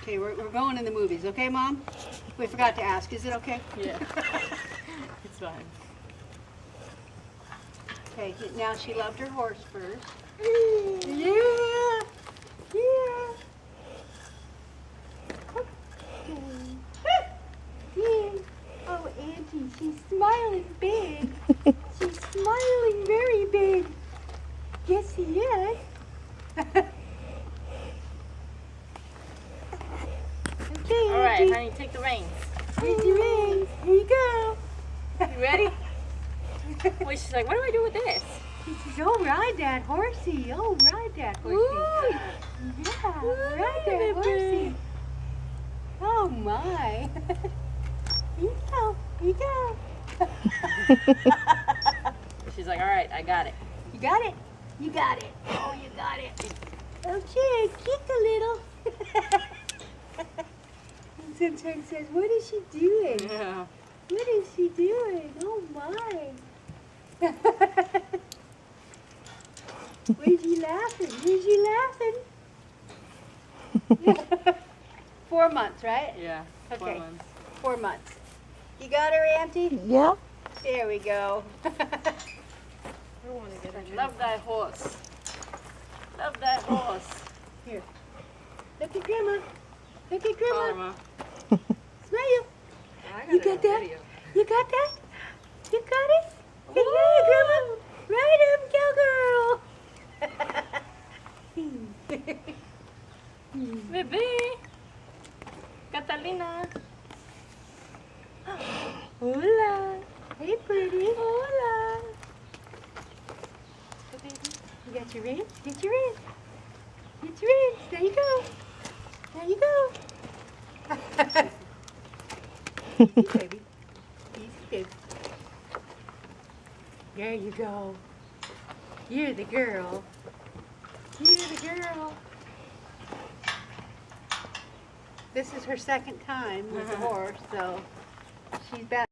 Okay, we're going in the movies, okay, Mom? We forgot to ask, is it okay? Yeah. It's fine. Okay, now she loved her horse first. Yeah. Yeah. Oh, Auntie, she's smiling big. She's smiling very big. Yes, she is. Okay, All right, Auntie. honey, take the reins. Here's your rings. Here you go. You ready? Wait, she's like, what do I do with this? She says, oh, ride that horsey. Oh, ride that horsey. Yeah, ride that horsey. Oh, my. Here you go. Here you go. She's like, all right, I got it. You got it? You got it. Oh, you got it. Okay, kick a little. And sometimes says, what is she doing? Yeah. What is she doing? Oh, my. Where's you laughing? Where's you laughing? 4 months, right? Yeah. Okay. 4 months. 4 months. You got her, Auntie? Yeah. There we go. Love that horse. Love that horse. Here. Look at Grandma. Look at Call her, Grandma. Mom. Smile. You got that? You got that? You got it? Hey, yeah, Grandma. Ride him, cowgirl. Bebé. Catalina. Hola. Hey, pretty. Hola. Go, baby. You got your rings? Get your rings. Get your rings. There you go. There you go. Easy, baby. Easy, baby. There you go. You're the girl. You're the girl. This is her second time with the horse, so she's back.